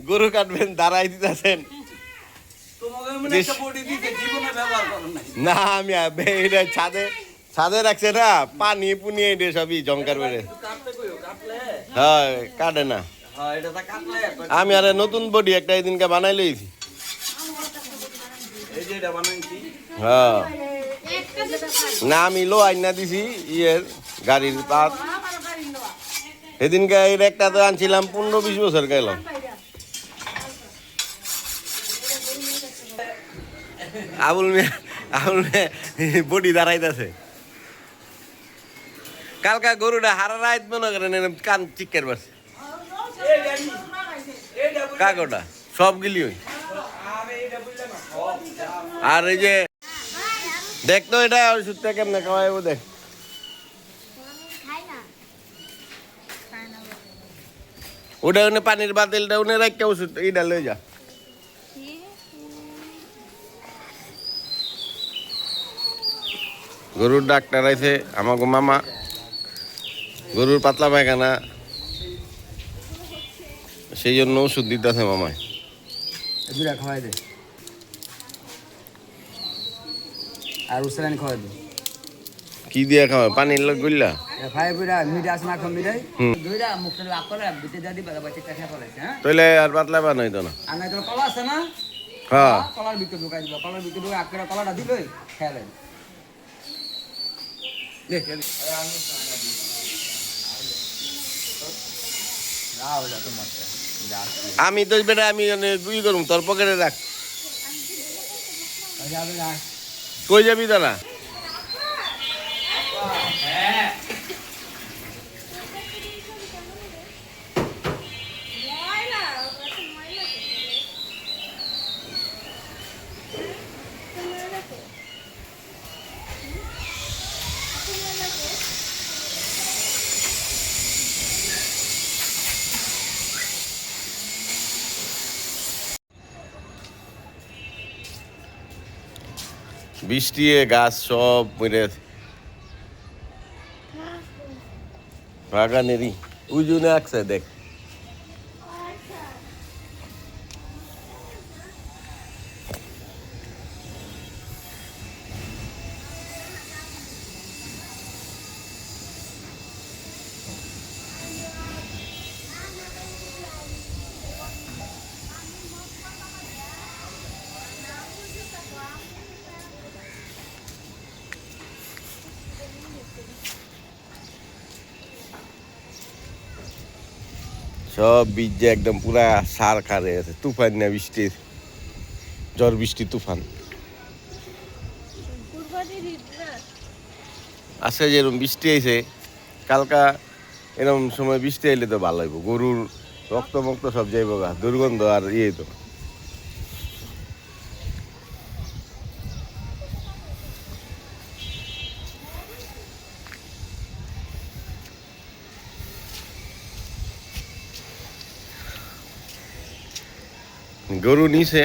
গরু কাটবেন দাঁড়াই দিতেছেন না আমি এটা ছাদে রাখছে না পানি পুনি এটা সবই জঙ্কার বেড়ে হ্যাঁ কাটে না আমি আরে নতুন বডি একটা এদিনকে বানাই লইছি হ্যাঁ না আমি লো আইনা দিছি ইয়ের গাড়ির পাত সেদিনকে এর একটা তো আনছিলাম 15-20 বছর গেল আবুল মিয়া বডি দাঁড়াইতেছে কালকা গরুটা হারা রাত মনে করেন কান চিকের পারছে কাকটা সবগুলি ওই আর এই যে দেখতো এটা ওষুধটা কেমনে খাওয়াইবো দেখ ওটা উনি পানির বাতিলটা উনি রাখতে ওষুধ এইটা লয়ে যা গরুর ডাক্তার আছে আমাকে মামা গরুর পাতলা পায়খানা সেই জন্য ওষুধ দিতেছে মামায় খাওয়াই দে আর উসরানি খাওয়াই দে কি দিয়ে খাওয়া পানির লোক গুল্লা খাই বুড়া মিঠা আছে না কম মিঠাই দুইটা মুখটা লাগ করে বিতে দাদি বাবা বাচ্চা খেয়ে ফেলেছে হ্যাঁ তাইলে আর পাতলা বান হইতো না আর নাই তোর কলা আছে না হ্যাঁ কলার ভিতরে ঢুকাই দিবা কলার ভিতরে ঢুকে আগ করে কলাটা দিলই খেলে দেখ আমি তো বেটা আমি ই করুম তোর পকেটে রাখ কই যাবি দাদা বৃষ্টি গাছ সব মরে বাগানেরই উজুনে আসছে দেখ সব বীজ একদম পুরা সার খারে আছে তুফান না বৃষ্টির ঝড় বৃষ্টি তুফান আজকে যেরকম বৃষ্টি আইছে কালকা এরকম সময় বৃষ্টি আইলে তো ভালো হইব গরুর রক্ত মুক্ত সব যাইব গা দুর্গন্ধ আর ইয়ে তো গরু নিছে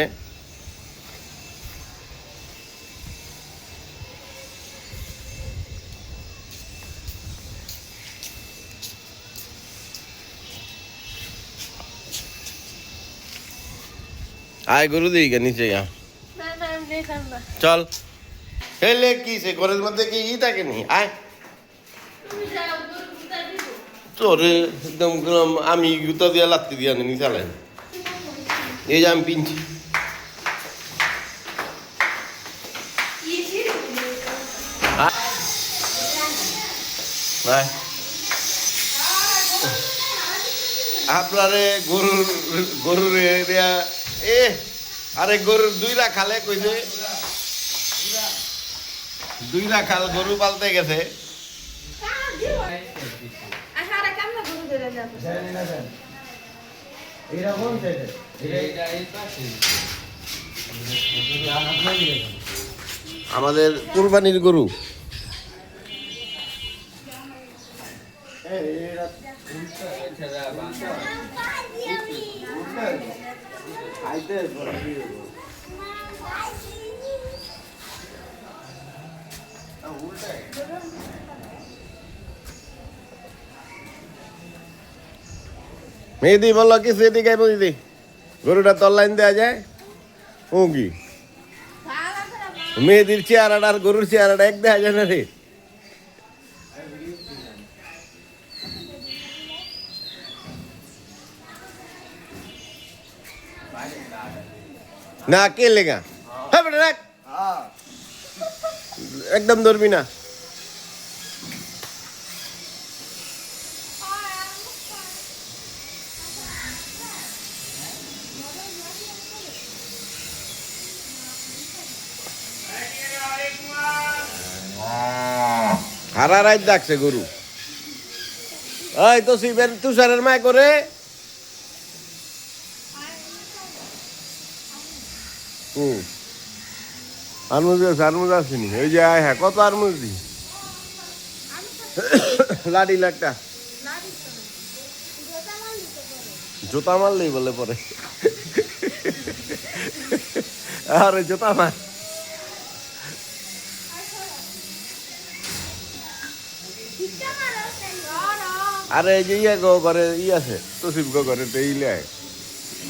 আয় গরু দিই নিচে চল হেলে কি সে ঘরের মধ্যে কি ই থাকে নি আয় তোরে একদম আমি জুতা দিয়া লাত্তি দিয়া নি চালাই এই যে আমি পিনছি আপনারে গরুর এ আরে গরুর 2 লাখ খালে কইছে 2 লাখ খাল গরু পালতে গেছে আমাদের কুরবানির গরু মেহেদি বললো কিছু এদিকে বুঝলি গরুটা তোর লাইন দেওয়া যায় ও কি মেহেদির চেহারাটা আর গরুর চেহারাটা এক দেখা যায় না রে না কে লেগা হ্যাঁ বেটা রাখ একদম ধরবি না হারা রাত ডাকছে গরু ওই তো শিবের তুষারের মায় করে আরমুজ আছে আরমুজ আসেনি ওই যে হ্যাঁ কত আরমুজ দি লাডি লাটটা জুতা মারলেই বলে পরে আরে জুতা মার আরে এই যে ইয়ে গো ঘরে ই আছে তসিফ গো ঘরে তো ইলে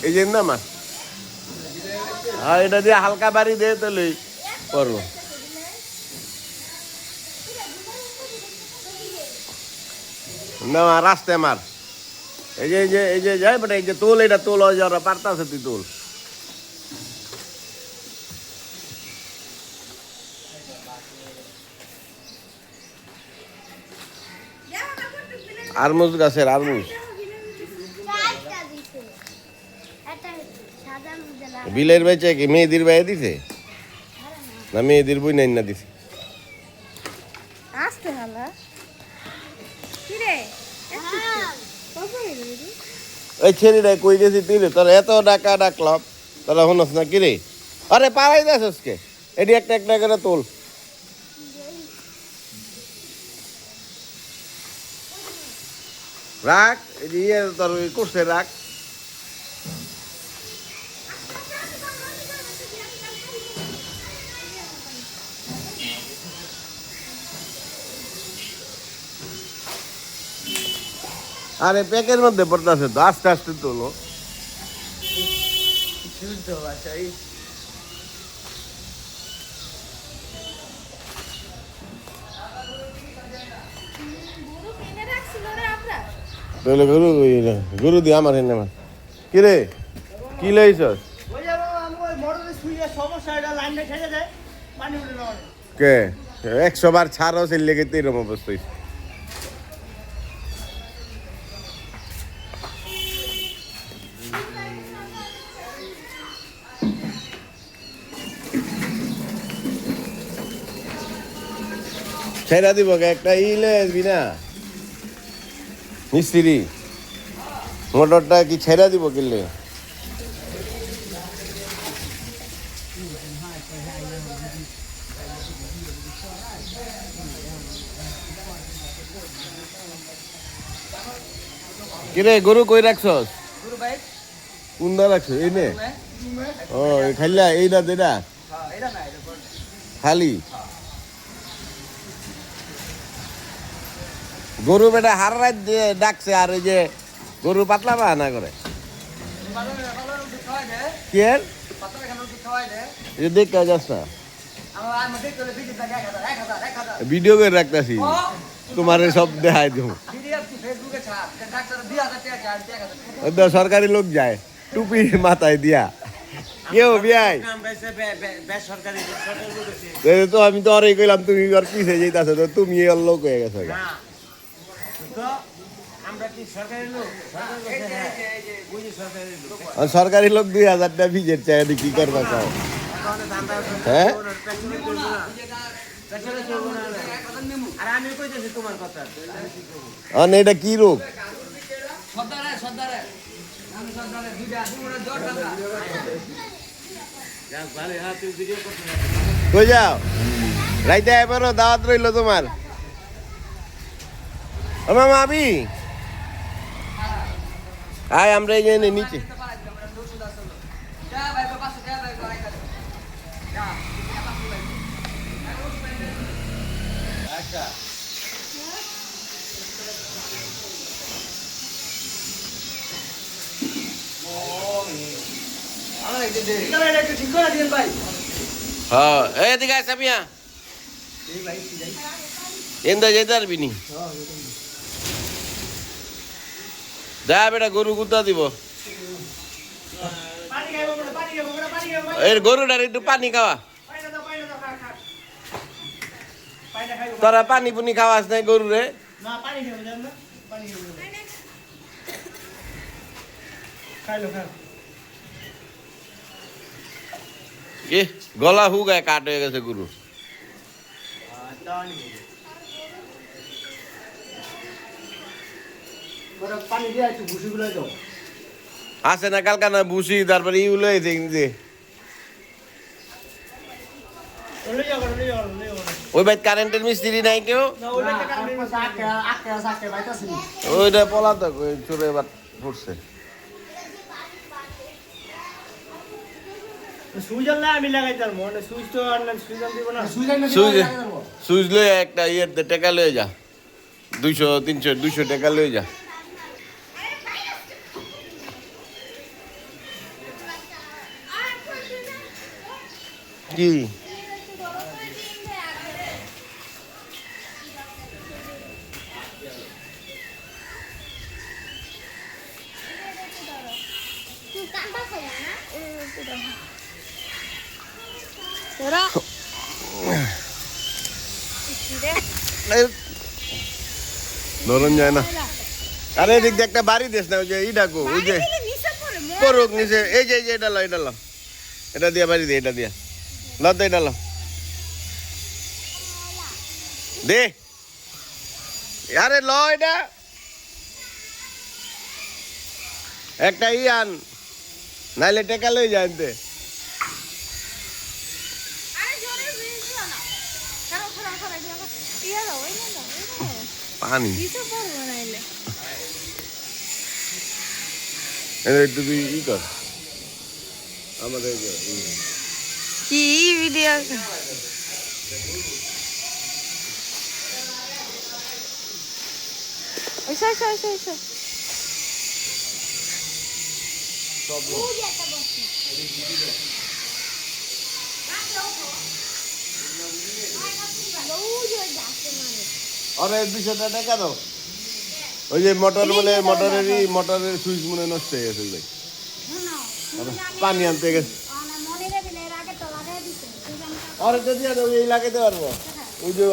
এই যে না মা এটা দিয়ে হালকা বাড়ি দে তাহলে করবো না রাস্তায় মার এই যে যাই বেটা এই যে তোল এটা তোল যারা পারতাছে তুই তোল আরমুজ গাছের আরমুজ বিলের বেচে কি মেয়েদির বাইরে দিছে না মেয়েদির বই নাই না দিছে ওই ছেলেটা কই গেছি তুই তোর এত ডাকা ডাকলাম তোরা হনস না কিরে আরে পাড়াই দেছিস কে এটি একটা একটা করে তোল রাখ এই যে ইয়ে তোর করছে রাখ আরে প্যাকের মধ্যে পড়তেছে তো আস্তে আস্তে তোলো তাহলে গরু গরু দিয়ে আমার হেন আমার কিরে কি লাইছস কে 100 বার ছাড়ও সেই লেগে তো এরকম অবস্থা ছেড়া দিব একটা ইলে আসবি না মিস্ত্রি মোটরটা কি ছেড়া দিব কিনলে কিরে গরু কই রাখছস কোনটা রাখছো এই নে ও খাইলা এইটা দেটা খালি গরু বেটা হার রাত দিয়ে ডাকছে আর ওই যে গরু পাতলা বাহানা করে কি এর দেখ যাস না ভিডিও করে রাখতেছি তোমার সব দেখাই দেবো সরকারি লোক যায় টুপি মাথায় দিয়া কেউ বিয়াই তো আমি তো অরেই কইলাম তুমি আর পিছিয়ে যেতেছো তো তুমি ওর লোক হয়ে গেছো সরকারি লোক 2000 টাকা ভিজের চাই কি করবা চাও হ্যাঁ এটা কি রোগ কই যাও রাইতে এবারও দাওয়াত রইল তোমার মামা আবি আয় আমরা এই যে নিচে হ্যাঁ এদিকে আয় সামিয়া এন্দা যেতে পারবি নি যা বেটা গরু গুদা দিব এই গরুটার একটু পানি খাওয়া তোরা পানি পুনি খাওয়াস নাই গরু রে এ গলা হুগায় কাট হয়ে গেছে গরু আছে না কালকা না বুসি তারপরে ইউলো যে ওই ভাই কারেন্টের মিস্ত্রি নাই কেউ ওইটা পলাতক ওই চোরে এবার পড়ছে সুইচ লয়ে একটা ইয়েতে টাকা লয়ে যা 200-300 টাকা লয়ে যা কি ধরুন যায় না আরে এদিক দিয়ে একটা বাড়ি দেশ না ওই যে ই ডাকো ওই যে পড়ুক নিচে এই যে এটা লো এটা দিয়া বাড়ি দে এটা দিয়া ল তো এটা লো দে আরে ল এটা একটা ই আন নাইলে টেকা লই জানতে পানি একটু তুই ই কর আমাদের কি ভিডিও আরে 200 টাকা দাও ওই যে মোটর বলে মোটরের সুইচ মনে নষ্ট হয়ে গেছে ভাই পানি আনতে গেছে আরে যদি এই লাগাইতে পারবো ওই যে